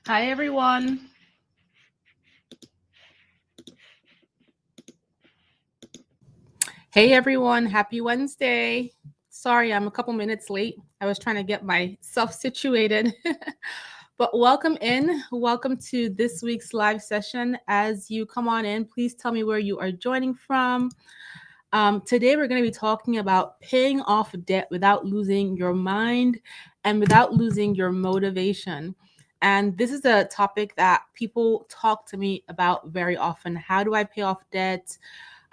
Hi, everyone. Hey, everyone. Happy Wednesday. Sorry, I'm a couple minutes late. I was trying to get myself situated. But welcome in. Welcome to this week's live session. As you come on in, please tell me where you are joining from. Today, we're going to be talking about paying off debt without losing your mind and without losing your motivation. And this is a topic that people talk to me about very often. How do I pay off debt?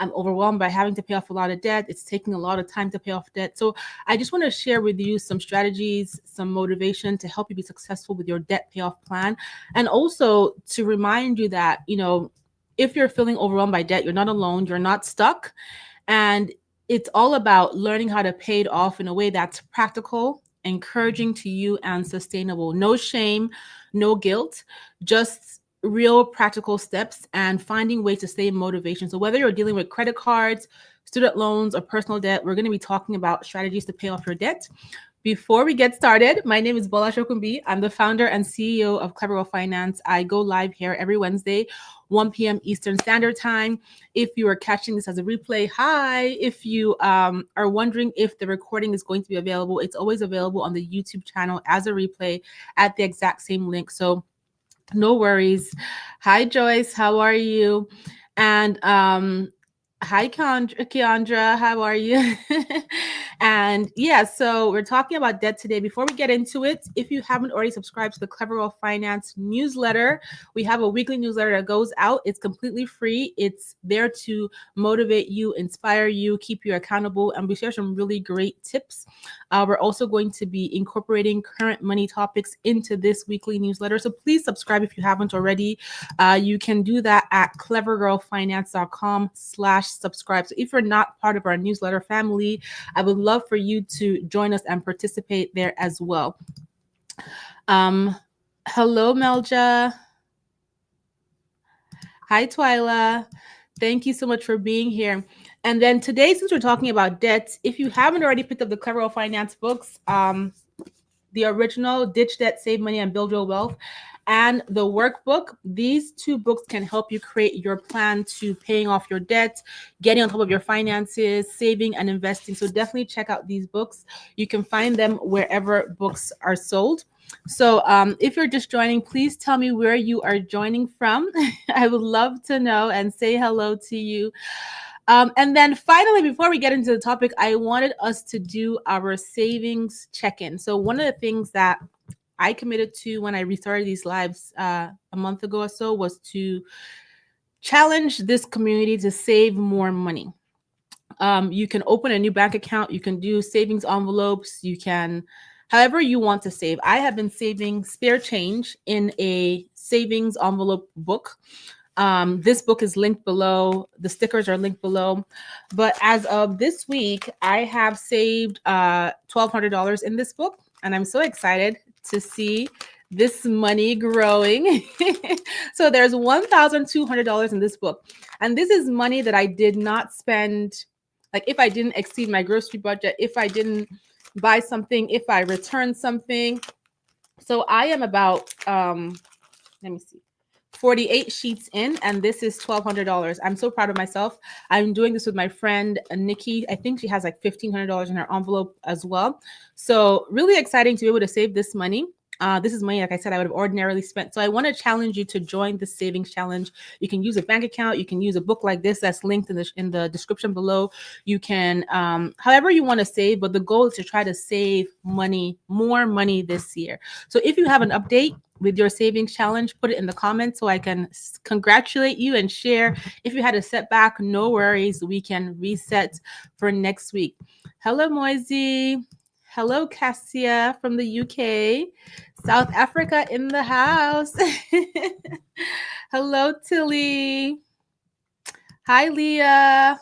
I'm overwhelmed by having to pay off a lot of debt. It's taking a lot of time to pay off debt. So I just want to share with you some strategies, some motivation to help you be successful with your debt payoff plan. And also to remind you that, if you're feeling overwhelmed by debt, you're not alone, you're not stuck. And it's all about learning how to pay it off in a way that's practical, encouraging to you, and sustainable. No shame, no guilt, just real practical steps and finding ways to stay in motivation. So, whether you're dealing with credit cards, student loans, or personal debt, we're going to be talking about strategies to pay off your debt. Before we get started, my name is Bola Shokumbi. I'm the founder and CEO of Clever Finance. I go live here every Wednesday, 1 p.m. Eastern Standard Time. If you are catching this as a replay, hi. If you are wondering if the recording is going to be available, it's always available on the YouTube channel as a replay at the exact same link. So no worries. Hi, Joyce. How are you? And hi, Keandra. How are you? And yeah, so we're talking about debt today. Before we get into it, if you haven't already subscribed to the Clever Wealth Finance newsletter, we have a weekly newsletter that goes out. It's completely free. It's there to motivate you, inspire you, keep you accountable, and we share some really great tips. We're also going to be incorporating current money topics into this weekly newsletter. So please subscribe if you haven't already. You can do that at clevergirlfinance.com/subscribe. So if you're not part of our newsletter family, I would love for you to join us and participate there as well. Hello, Melja. Hi, Twyla. Thank you so much for being here. And then today, since we're talking about debt, if you haven't already picked up the Clever Wealth Finance books, the original Ditch Debt, Save Money, and Build Real Wealth, and the workbook, these two books can help you create your plan to paying off your debt, getting on top of your finances, saving and investing. So definitely check out these books. You can find them wherever books are sold. So if you're just joining, please tell me where you are joining from. I would love to know and say hello to you. And then finally, before we get into the topic, I wanted us to do our savings check-in. So one of the things that I committed to when I restarted these lives a month ago or so was to challenge this community to save more money. You can open a new bank account. You can do savings envelopes. You can, however you want to save. I have been saving spare change in a savings envelope book. This book is linked below. The stickers are linked below. But as of this week, I have saved $1,200 in this book. And I'm so excited to see this money growing. So there's $1,200 in this book. And this is money that I did not spend. Like if I didn't exceed my grocery budget, if I didn't buy something, if I returned something. So I am about, let me see, 48 sheets in, and this is $1,200. I'm so proud of myself. I'm doing this with my friend Nikki. I think she has like $1,500 in her envelope as well. So really exciting to be able to save this money. This is money, like I said, I would have ordinarily spent. So I want to challenge you to join the savings challenge. You can use a bank account. You can use a book like this that's linked in the description below. You can, however you want to save, but the goal is to try to save money, more money this year. So if you have an update with your savings challenge, put it in the comments so I can congratulate you and share. If you had a setback, no worries. We can reset for next week. Hello, Moisey. Hello, Cassia from the UK. South Africa in the house. Hello, Tilly. Hi, Leah.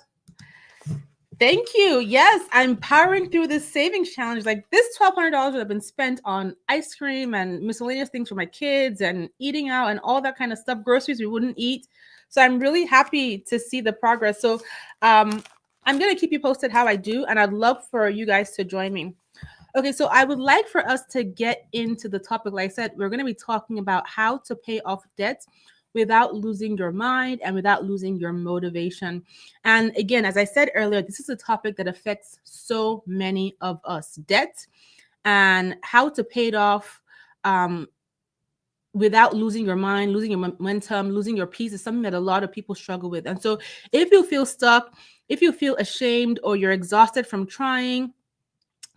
Thank you. Yes, I'm powering through this savings challenge. Like this $1,200 would have been spent on ice cream and miscellaneous things for my kids and eating out and all that kind of stuff, groceries we wouldn't eat. So I'm really happy to see the progress. So I'm going to keep you posted how I do, and I'd love for you guys to join me. Okay, so I would like for us to get into the topic. Like I said, we're going to be talking about how to pay off debts without losing your mind and without losing your motivation. And again, as I said earlier, this is a topic that affects so many of us. Debt and how to pay it off um, without losing your mind, losing your momentum, losing your peace is something that a lot of people struggle with. And so if you feel stuck, if you feel ashamed or you're exhausted from trying,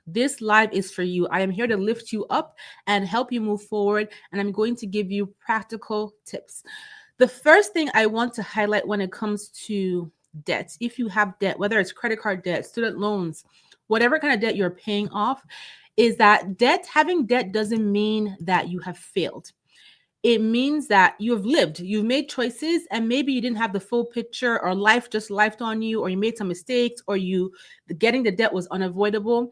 this live is for you. I am here to lift you up and help you move forward. And I'm going to give you practical tips. The first thing I want to highlight when it comes to debt, if you have debt, whether it's credit card debt, student loans, whatever kind of debt you're paying off, is that having debt doesn't mean that you have failed. It means that you have lived, you've made choices, and maybe you didn't have the full picture, or life just lifed on you, or you made some mistakes, or getting the debt was unavoidable.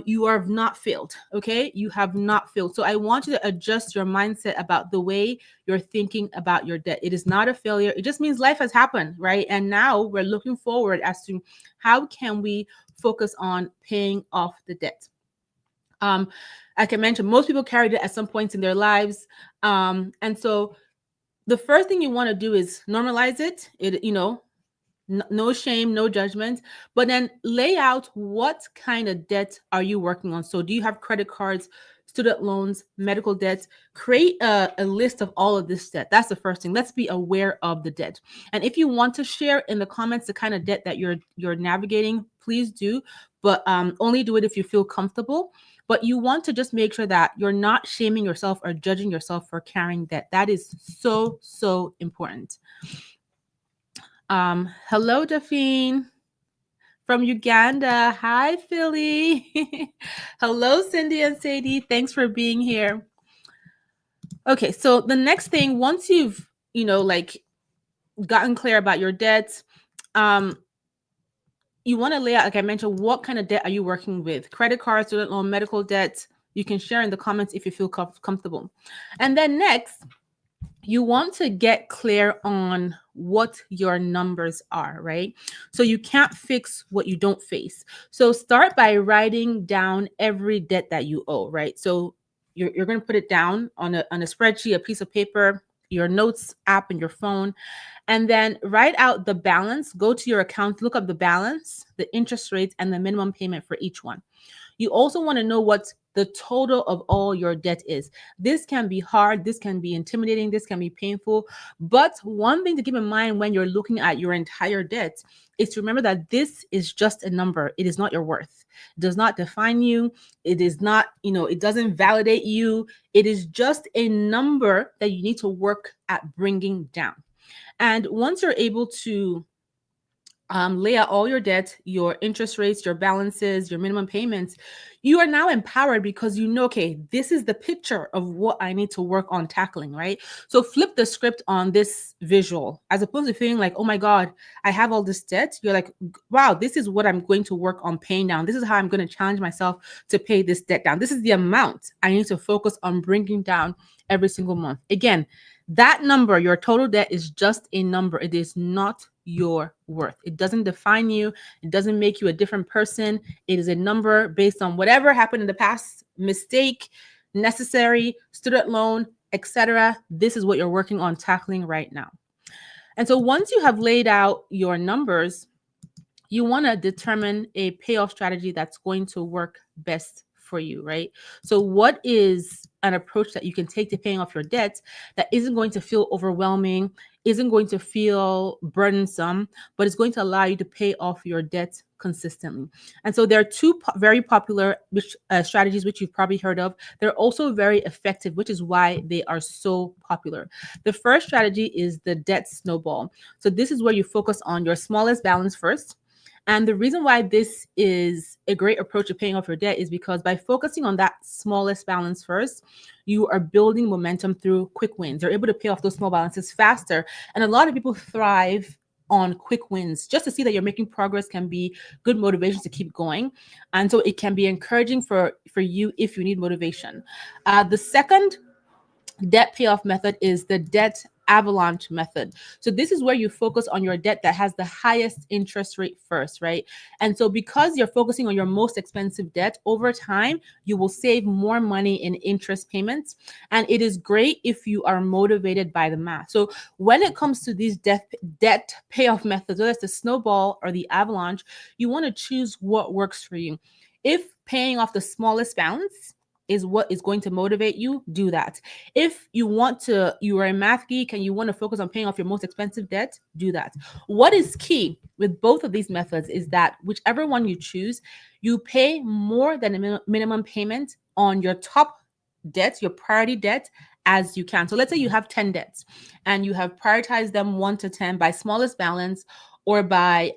You have not failed. Okay. You have not failed. So I want you to adjust your mindset about the way you're thinking about your debt. It is not a failure. It just means life has happened. Right. And now we're looking forward as to how can we focus on paying off the debt. Like I mentioned, most people carry debt at some points in their lives. And so the first thing you want to do is normalize it. No shame, no judgment, but then lay out what kind of debt are you working on. So do you have credit cards, student loans, medical debts? Create a list of all of this debt. That's the first thing. Let's be aware of the debt. And if you want to share in the comments the kind of debt that you're navigating, please do, but only do it if you feel comfortable. But you want to just make sure that you're not shaming yourself or judging yourself for carrying debt. That is so, so important. Hello, Dafine from Uganda. Hi, Philly. Hello, Cindy and Sadie. Thanks for being here. Okay, so the next thing, once you've, gotten clear about your debts, you want to lay out, like I mentioned, what kind of debt are you working with? Credit cards, student loan, medical debt. You can share in the comments if you feel comfortable. And then next, you want to get clear on what your numbers are, right? So you can't fix what you don't face. So start by writing down every debt that you owe, right? So you're going to put it down on a spreadsheet, a piece of paper, your notes app in your phone, and then write out the balance. Go to your account, look up the balance, the interest rates, and the minimum payment for each one. You also want to know what the total of all your debt is. This can be hard, this can be intimidating, this can be painful. But one thing to keep in mind when you're looking at your entire debt is to remember that this is just a number. It is not your worth. It does not define you. It is not, it doesn't validate you. It is just a number that you need to work at bringing down. And once you're able to lay out all your debt, your interest rates, your balances, your minimum payments, you are now empowered because you know, okay, this is the picture of what I need to work on tackling, right? So flip the script on this visual as opposed to feeling like, oh my God, I have all this debt. You're like, wow, this is what I'm going to work on paying down. This is how I'm going to challenge myself to pay this debt down. This is the amount I need to focus on bringing down every single month. Again, that number, your total debt, is just a number. It is not your worth. It doesn't define you. It doesn't make you a different person. It is a number based on whatever happened in the past, mistake, necessary, student loan, etc. This is what you're working on tackling right now. And so once you have laid out your numbers, you want to determine a payoff strategy that's going to work best for you, right? So what is an approach that you can take to paying off your debts that isn't going to feel overwhelming, isn't going to feel burdensome, but it's going to allow you to pay off your debt consistently? And so there are two very popular strategies, which you've probably heard of. They're also very effective, which is why they are so popular. The first strategy is the debt snowball. So this is where you focus on your smallest balance first. And the reason why this is a great approach to paying off your debt is because by focusing on that smallest balance first, you are building momentum through quick wins. You're able to pay off those small balances faster. And a lot of people thrive on quick wins. Just to see that you're making progress can be good motivation to keep going. And so it can be encouraging for you if you need motivation. The second debt payoff method is the debt avalanche method. So this is where you focus on your debt that has the highest interest rate first, right? And so because you're focusing on your most expensive debt, over time, you will save more money in interest payments. And it is great if you are motivated by the math. So when it comes to these debt payoff methods, whether it's the snowball or the avalanche, you want to choose what works for you. If paying off the smallest balance is what is going to motivate you, do that. If you are a math geek and you want to focus on paying off your most expensive debt, do that. What is key with both of these methods is that whichever one you choose, you pay more than a minimum payment on your top debts, your priority debt, as you can. So let's say you have 10 debts and you have prioritized them 1 to 10 by smallest balance or by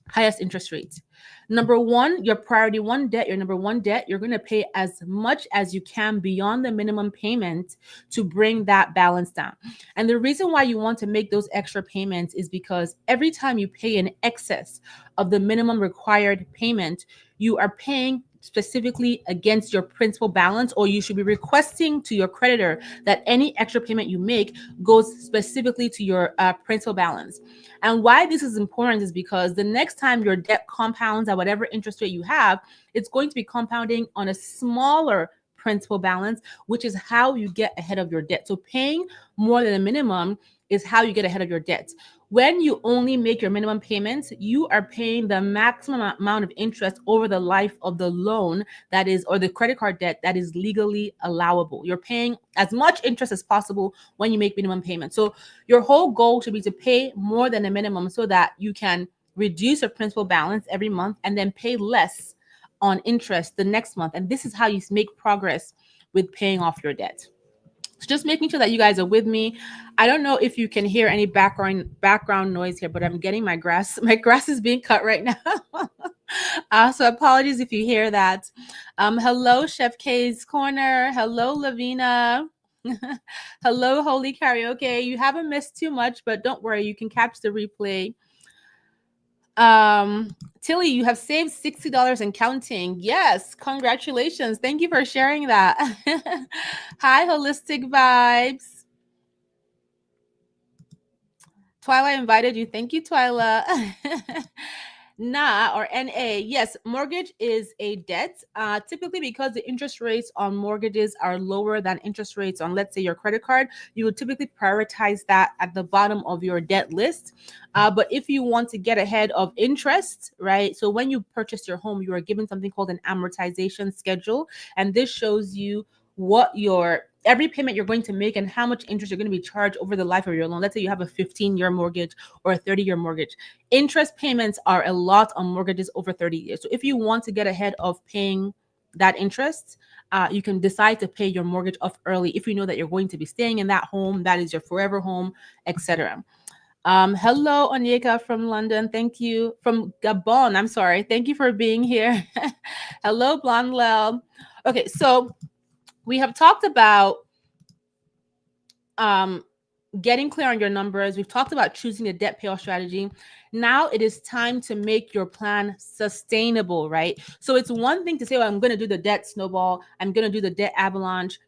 highest interest rates. Number one, your priority one debt, your number one debt, you're going to pay as much as you can beyond the minimum payment to bring that balance down. And the reason why you want to make those extra payments is because every time you pay in excess of the minimum required payment, you are paying specifically against your principal balance, or you should be requesting to your creditor that any extra payment you make goes specifically to your principal balance. And why this is important is because the next time your debt compounds at whatever interest rate you have, it's going to be compounding on a smaller principal balance, which is how you get ahead of your debt. So paying more than a minimum is how you get ahead of your debt. When you only make your minimum payments, you are paying the maximum amount of interest over the life of the loan that is, or the credit card debt that is legally allowable. You're paying as much interest as possible when you make minimum payments. So your whole goal should be to pay more than a minimum so that you can reduce your principal balance every month and then pay less on interest the next month. And this is how you make progress with paying off your debt. So just making sure that you guys are with me. I don't know if you can hear any background noise here, but I'm getting my grass. My grass is being cut right now. So apologies if you hear that. Hello, Chef K's Corner. Hello, Lavina. Hello, Holy Karaoke. You haven't missed too much, but don't worry, you can catch the replay. Tilly, you have saved $60 and counting. Yes, congratulations. Thank you for sharing that. Hi, Holistic Vibes. Twyla invited you. Thank you, Twyla. NA or NA. Yes, mortgage is a debt. Typically, because the interest rates on mortgages are lower than interest rates on, let's say, your credit card, you would typically prioritize that at the bottom of your debt list. But if you want to get ahead of interest, right? So when you purchase your home, you are given something called an amortization schedule. And this shows you what every payment you're going to make and how much interest you're going to be charged over the life of your loan. Let's say you have a 15-year mortgage or a 30-year mortgage. Interest payments are a lot on mortgages over 30 years. So if you want to get ahead of paying that interest, you can decide to pay your mortgage off early if you know that you're going to be staying in that home, that is your forever home, etc. Hello, Onyeka from London. Thank you. From Gabon, I'm sorry. Thank you for being here. Hello, Blondlel. Okay, so we have talked about getting clear on your numbers. We've talked about choosing a debt payoff strategy. Now it is time to make your plan sustainable, right? So it's one thing to say, well, I'm going to do the debt snowball. I'm going to do the debt avalanche.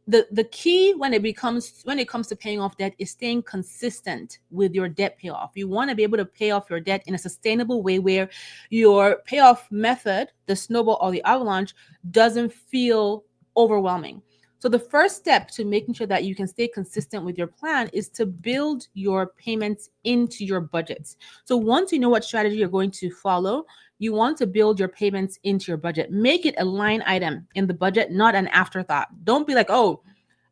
The key when it comes to paying off debt is staying consistent with your debt payoff. You want to be able to pay off your debt in a sustainable way where your payoff method, the snowball or the avalanche, doesn't feel overwhelming. So the first step to making sure that you can stay consistent with your plan is to build your payments into your budgets. So once you know what strategy you're going to follow, you want to build your payments into your budget. Make it a line item in the budget, not an afterthought. Don't be like, oh,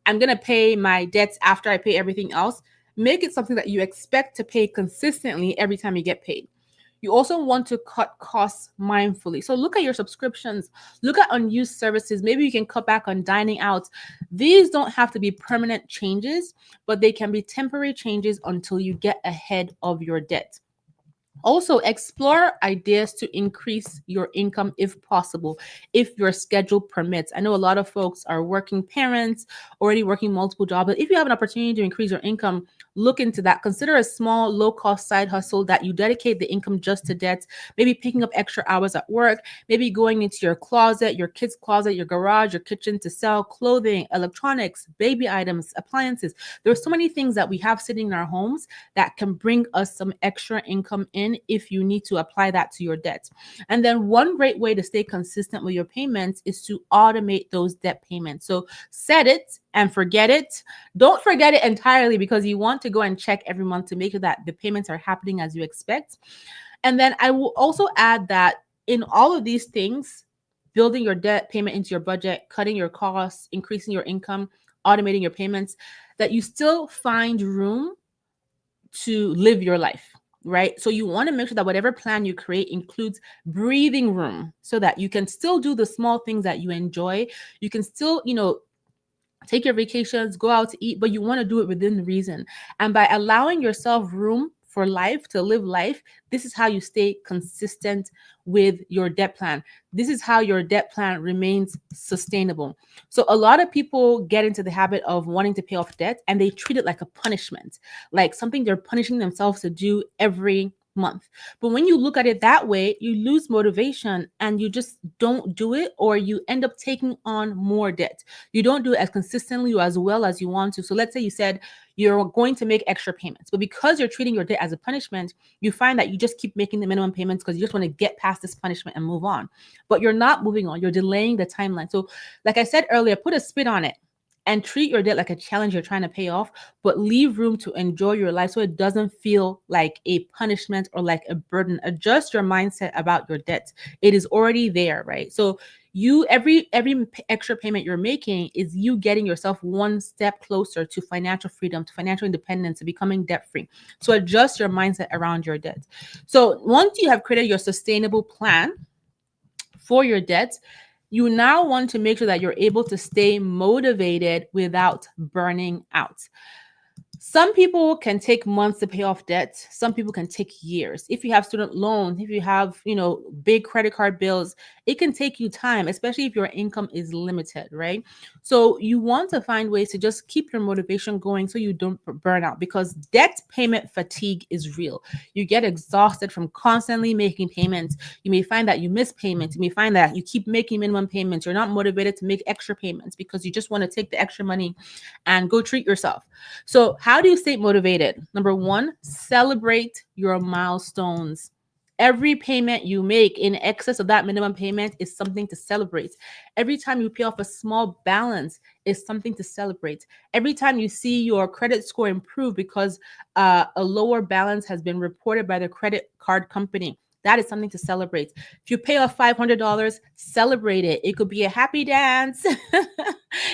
I'm going to pay my debts after I pay everything else. Make it something that you expect to pay consistently every time you get paid. You also want to cut costs mindfully. So look at your subscriptions, look at unused services. Maybe you can cut back on dining out. These don't have to be permanent changes, but they can be temporary changes until you get ahead of your debt. Also, explore ideas to increase your income if possible, if your schedule permits. I know a lot of folks are working parents, already working multiple jobs. But if you have an opportunity to increase your income, look into that. Consider a small, low cost side hustle that you dedicate the income just to debts, maybe picking up extra hours at work, maybe going into your closet, your kids' closet, your garage, your kitchen to sell clothing, electronics, baby items, appliances. There's so many things that we have sitting in our homes that can bring us some extra income in if you need to apply that to your debts. And then one great way to stay consistent with your payments is to automate those debt payments. So set it and forget it. Don't forget it entirely, because you want to go and check every month to make sure that the payments are happening as you expect. And then I will also add that in all of these things, building your debt payment into your budget, cutting your costs, increasing your income, automating your payments, that you still find room to live your life, right? So you want to make sure that whatever plan you create includes breathing room so that you can still do the small things that you enjoy. You can still, take your vacations, go out to eat, but you want to do it within reason. And by allowing yourself room for life, to live life, this is how you stay consistent with your debt plan. This is how your debt plan remains sustainable. So a lot of people get into the habit of wanting to pay off debt and they treat it like a punishment, like something they're punishing themselves to do every month. But when you look at it that way, you lose motivation and you just don't do it, or you end up taking on more debt. You don't do it as consistently or as well as you want to. So let's say you said you're going to make extra payments, but because you're treating your debt as a punishment, you find that you just keep making the minimum payments because you just want to get past this punishment and move on. But you're not moving on, you're delaying the timeline. So like I said earlier, put a spin on it and treat your debt like a challenge you're trying to pay off, but leave room to enjoy your life so it doesn't feel like a punishment or like a burden. Adjust your mindset about your debt. It is already there, right? So you every extra payment you're making is you getting yourself one step closer to financial freedom, to financial independence, to becoming debt free. So adjust your mindset around your debt. So once you have created your sustainable plan for your debt, you now want to make sure that you're able to stay motivated without burning out. Some people can take months to pay off debt. Some people can take years. If you have student loans, if you have, big credit card bills, it can take you time, especially if your income is limited, right? So you want to find ways to just keep your motivation going so you don't burn out, because debt payment fatigue is real. You get exhausted from constantly making payments. You may find that you miss payments. You may find that you keep making minimum payments. You're not motivated to make extra payments because you just want to take the extra money and go treat yourself. So how do you stay motivated? Number one, celebrate your milestones. Every payment you make in excess of that minimum payment is something to celebrate. Every time you pay off a small balance is something to celebrate. Every time you see your credit score improve because a lower balance has been reported by the credit card company, that is something to celebrate. If you pay off $500, celebrate it. It could be a happy dance.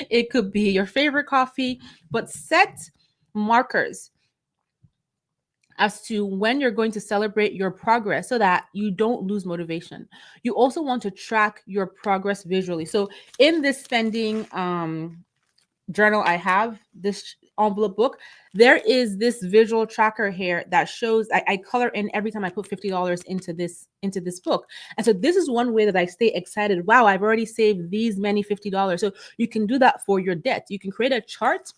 It could be your favorite coffee, but set markers as to when you're going to celebrate your progress so that you don't lose motivation. You also want to track your progress visually. So in this spending journal I have, this envelope book, there is this visual tracker here that shows I color in every time I put $50 into this book. And so this is one way that I stay excited. Wow, I've already saved these many $50. So you can do that for your debt. You can create a chart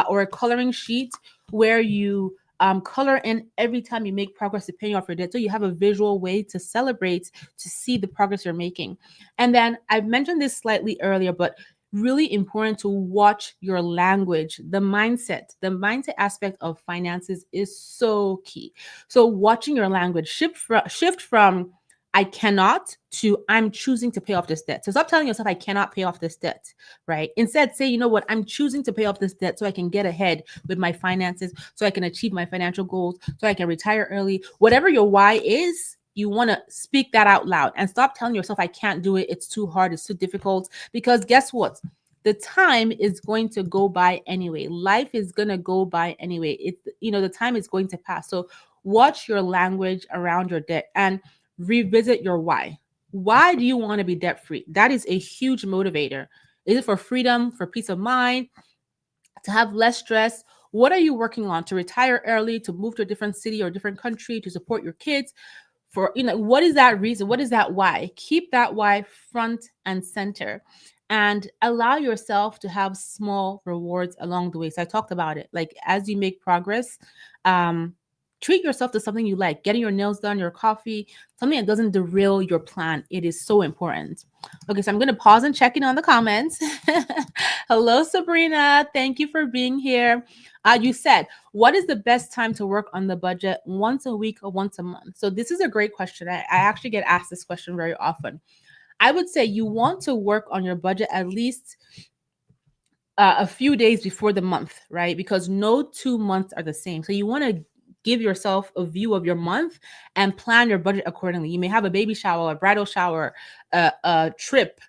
or a coloring sheet where you color in every time you make progress to paying off your debt. So you have a visual way to celebrate, to see the progress you're making. And then I've mentioned this slightly earlier, but really important to watch your language. The mindset aspect of finances is so key. So watching your language, shift from I cannot to I'm choosing to pay off this debt. So stop telling yourself I cannot pay off this debt, right? Instead, say, you know what, I'm choosing to pay off this debt so I can get ahead with my finances, so I can achieve my financial goals, so I can retire early. Whatever your why is, you want to speak that out loud and stop telling yourself I can't do it. It's too hard. It's too difficult. Because guess what? The time is going to go by anyway. Life is going to go by anyway. The time is going to pass. So watch your language around your debt and revisit your why. Why do you want to be debt free? That is a huge motivator. Is it for freedom, for peace of mind, to have less stress? What are you working on to retire early, to move to a different city or different country, to support your kids? For, what is that reason? What is that why? Keep that why front and center, and allow yourself to have small rewards along the way. So I talked about it. Like, as you make progress, um, treat yourself to something you like. Getting your nails done, your coffee, something that doesn't derail your plan. It is so important. Okay, so I'm going to pause and check in on the comments. Hello, Sabrina. Thank you for being here. You said, what is the best time to work on the budget? Once a week or once a month? So this is a great question. I actually get asked this question very often. I would say you want to work on your budget at least a few days before the month, right? Because no 2 months are the same. So you want to give yourself a view of your month and plan your budget accordingly. You may have a baby shower, a bridal shower, a trip,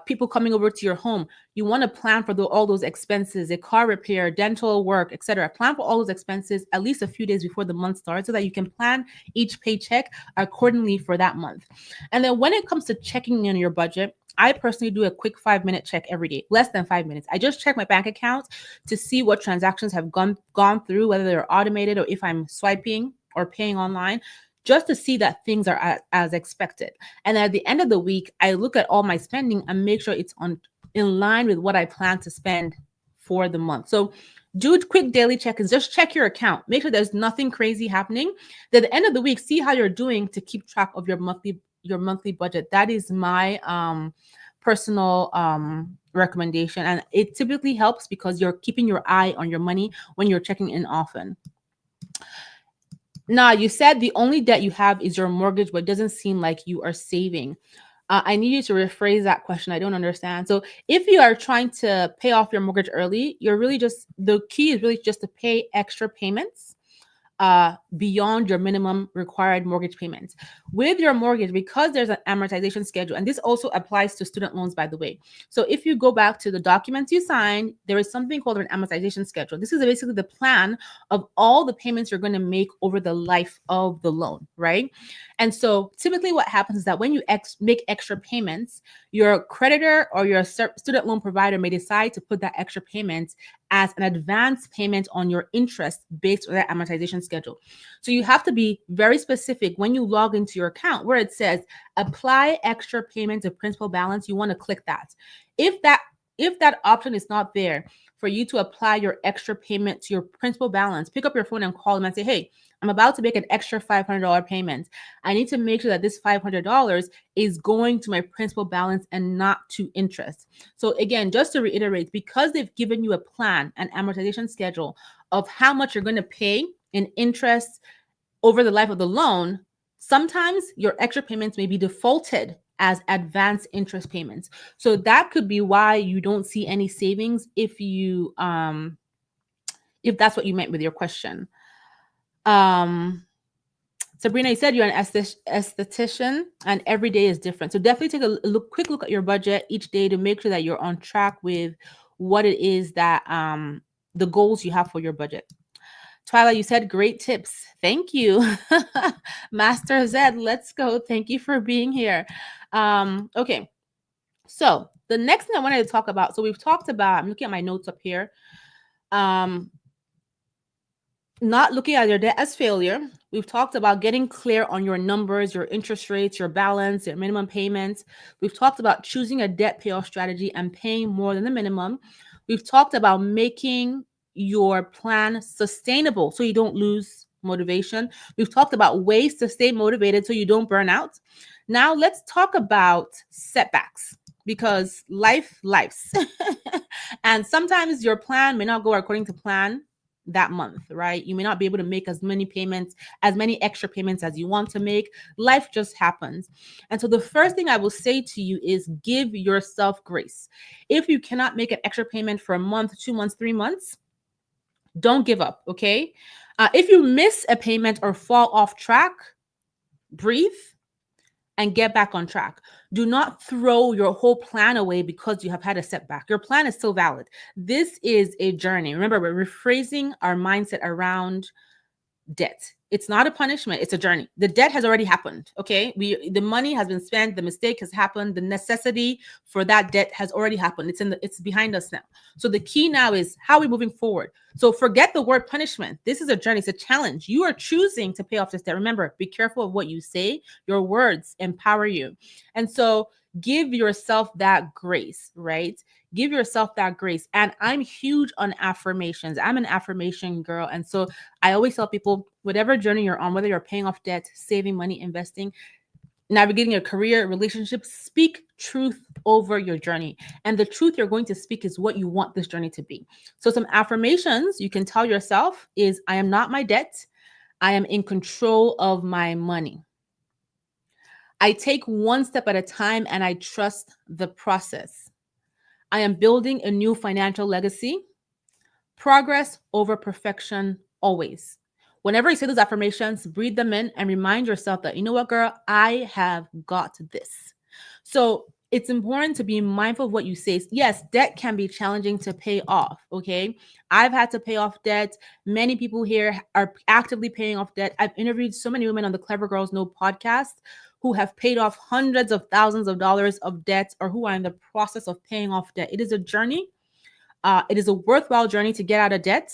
people coming over to your home. You want to plan for all those expenses, a car repair, dental work, etc. Plan for all those expenses at least a few days before the month starts so that you can plan each paycheck accordingly for that month. And then when it comes to checking in your budget, I personally do a quick 5-minute check every day, less than 5 minutes. I just check my bank account to see what transactions have gone through, whether they're automated or if I'm swiping or paying online, just to see that things are as expected. And at the end of the week, I look at all my spending and make sure it's in line with what I plan to spend for the month. So do quick daily check-ins. Just check your account. Make sure there's nothing crazy happening. At the end of the week, see how you're doing to keep track of your monthly budget. That is my personal recommendation, and it typically helps because you're keeping your eye on your money when you're checking in often. Now, you said the only debt you have is your mortgage, but it doesn't seem like you are saving. I need you to rephrase that question. I don't understand. So if you are trying to pay off your mortgage early, the key is really just to pay extra payments beyond your minimum required mortgage payments. With your mortgage, because there's an amortization schedule, and this also applies to student loans, by the way. So if you go back to the documents you signed, there is something called an amortization schedule. This is basically the plan of all the payments you're going to make over the life of the loan, right? And so typically what happens is that when you make extra payments, your creditor or your student loan provider may decide to put that extra payment as an advance payment on your interest based on that amortization schedule. So you have to be very specific when you log into your account where it says apply extra payment to principal balance. You want to click that. If that option is not there for you to apply your extra payment to your principal balance, pick up your phone and call them and say, hey, I'm about to make an extra $500 payment. I need to make sure that this $500 is going to my principal balance and not to interest. So again, just to reiterate, because they've given you a plan, an amortization schedule of how much you're going to pay in interest over the life of the loan, sometimes your extra payments may be defaulted as advanced interest payments. So that could be why you don't see any savings if that's what you meant with your question. Sabrina, you said you're an esthetician and every day is different. So definitely take a quick look at your budget each day to make sure that you're on track with what it is that the goals you have for your budget. Twyla, you said great tips. Thank you. Master Zed, let's go. Thank you for being here. Okay. So the next thing I wanted to talk about, so we've talked about, I'm looking at my notes up here. Not looking at your debt as failure. We've talked about getting clear on your numbers, your interest rates, your balance, your minimum payments. We've talked about choosing a debt payoff strategy and paying more than the minimum. We've talked about making your plan sustainable so you don't lose motivation. We've talked about ways to stay motivated so you don't burn out. Now let's talk about setbacks, because life's and sometimes your plan may not go according to plan that month, right? You may not be able to make as many extra payments as you want to make. Life just happens. And so the first thing I will say to you is give yourself grace. If you cannot make an extra payment for a month, 2 months, 3 months, don't give up, okay? If you miss a payment or fall off track, breathe and get back on track. Do not throw your whole plan away because you have had a setback. Your plan is still valid. This is a journey. Remember, we're rephrasing our mindset around debt. It's not a punishment. It's a journey. The debt has already happened. Okay. The money has been spent. The mistake has happened. The necessity for that debt has already happened. It's behind us now. So the key now is how are we moving forward? So forget the word punishment. This is a journey. It's a challenge. You are choosing to pay off this debt. Remember, be careful of what you say. Your words empower you. And so give yourself that grace, right? Give yourself that grace. And I'm huge on affirmations. I'm an affirmation girl. And so I always tell people, whatever journey you're on, whether you're paying off debt, saving money, investing, navigating your career, relationship, speak truth over your journey. And the truth you're going to speak is what you want this journey to be. So some affirmations you can tell yourself is, I am not my debt. I am in control of my money. I take one step at a time and I trust the process. I am building a new financial legacy. Progress over perfection always. Whenever you say those affirmations, breathe them in and remind yourself that, you know what, girl, I have got this. So it's important to be mindful of what you say. Yes, debt can be challenging to pay off. Okay. I've had to pay off debt. Many people here are actively paying off debt. I've interviewed so many women on the Clever Girls Know podcast who have paid off hundreds of thousands of dollars of debt or who are in the process of paying off debt. It is a journey. It is a worthwhile journey to get out of debt.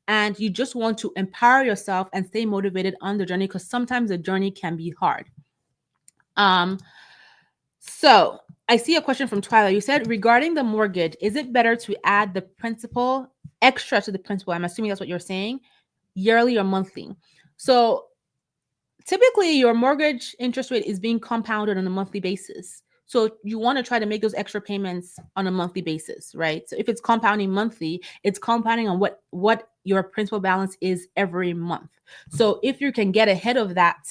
And you just want to empower yourself and stay motivated on the journey because sometimes the journey can be hard. So I see a question from Twyla. You said, regarding the mortgage, is it better to add the principal extra to the principal? I'm assuming that's what you're saying, yearly or monthly. So typically your mortgage interest rate is being compounded on a monthly basis. So you want to try to make those extra payments on a monthly basis, right? So if it's compounding monthly, it's compounding on what your principal balance is every month. So if you can get ahead of that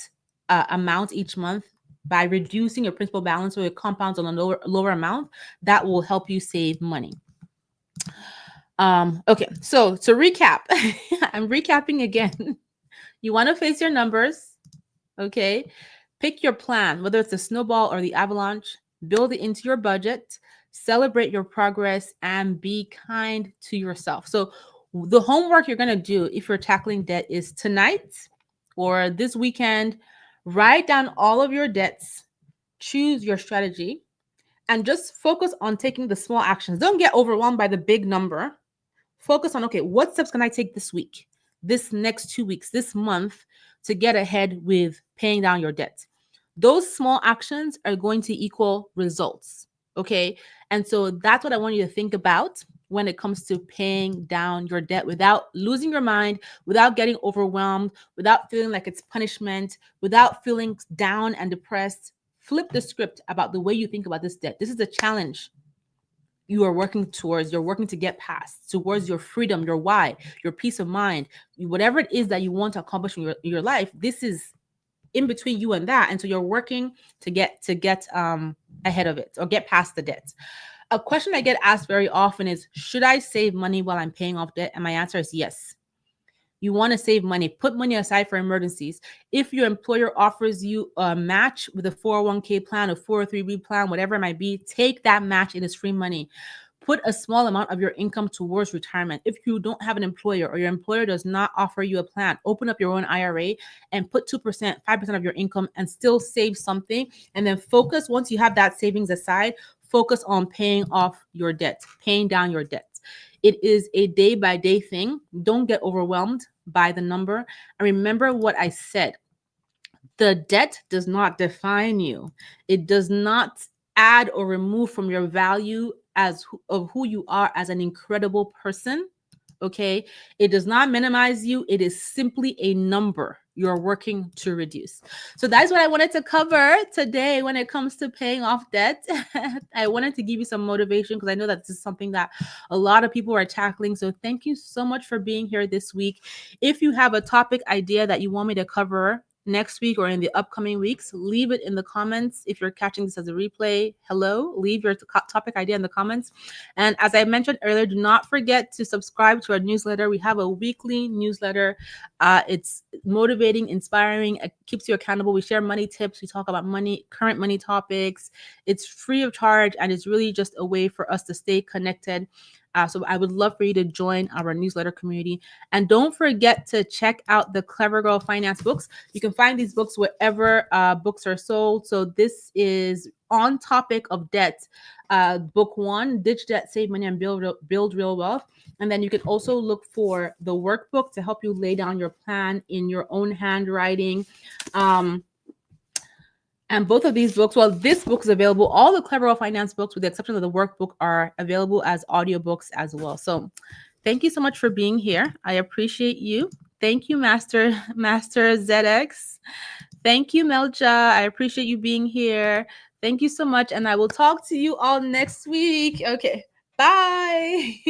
amount each month by reducing your principal balance so it compounds on a lower amount, that will help you save money. Okay, so to recap, I'm recapping again. You want to face your numbers, okay? Pick your plan, whether it's the snowball or the avalanche, build it into your budget, celebrate your progress, and be kind to yourself. So the homework you're going to do if you're tackling debt is tonight or this weekend, write down all of your debts, choose your strategy, and just focus on taking the small actions. Don't get overwhelmed by the big number. Focus on, okay, what steps can I take this week, this next 2 weeks, this month to get ahead with paying down your debt? Those small actions are going to equal results. Okay. And so that's what I want you to think about when it comes to paying down your debt without losing your mind, without getting overwhelmed, without feeling like it's punishment, without feeling down and depressed. Flip the script about the way you think about this debt. This is a challenge you are working towards, you're working to get past, towards your freedom, your why, your peace of mind, whatever it is that you want to accomplish in your life. This is in between you and that. And so you're working to get ahead of it or get past the debt. A question I get asked very often is, should I save money while I'm paying off debt? And my answer is yes. You want to save money. Put money aside for emergencies. If your employer offers you a match with a 401k plan, a 403b plan, whatever it might be, take that match. It is free money. Put a small amount of your income towards retirement. If you don't have an employer or your employer does not offer you a plan, open up your own IRA and put 2%, 5% of your income and still save something. And then focus, once you have that savings aside, focus on paying off your debt, paying down your debt. It is a day-by-day thing. Don't get overwhelmed by the number. And remember what I said. The debt does not define you. It does not add or remove from your value of who you are as an incredible person. Okay. It does not minimize you. It is simply a number you're working to reduce. So that's what I wanted to cover today when it comes to paying off debt. I wanted to give you some motivation because I know that this is something that a lot of people are tackling. So thank you so much for being here this week. If you have a topic idea that you want me to cover next week or in the upcoming weeks, leave it in the comments. If you're catching this as a replay, hello, leave your topic idea in the comments. And as I mentioned earlier, do not forget to subscribe to our newsletter. We have a weekly newsletter. It's motivating, inspiring. It keeps you accountable. We share money tips. We talk about money, current money topics. It's free of charge, and it's really just a way for us to stay connected So I would love for you to join our newsletter community. And don't forget to check out the Clever Girl Finance books. You can find these books wherever books are sold. So this is on topic of debt. Book 1, Ditch Debt, Save Money, and Build Real Wealth. And then you can also look for the workbook to help you lay down your plan in your own handwriting. And both of these books, well, this book is available. All the Clever Girl Finance books, with the exception of the workbook, are available as audiobooks as well. So thank you so much for being here. I appreciate you. Thank you, Master ZX. Thank you, Melja. I appreciate you being here. Thank you so much. And I will talk to you all next week. Okay. Bye.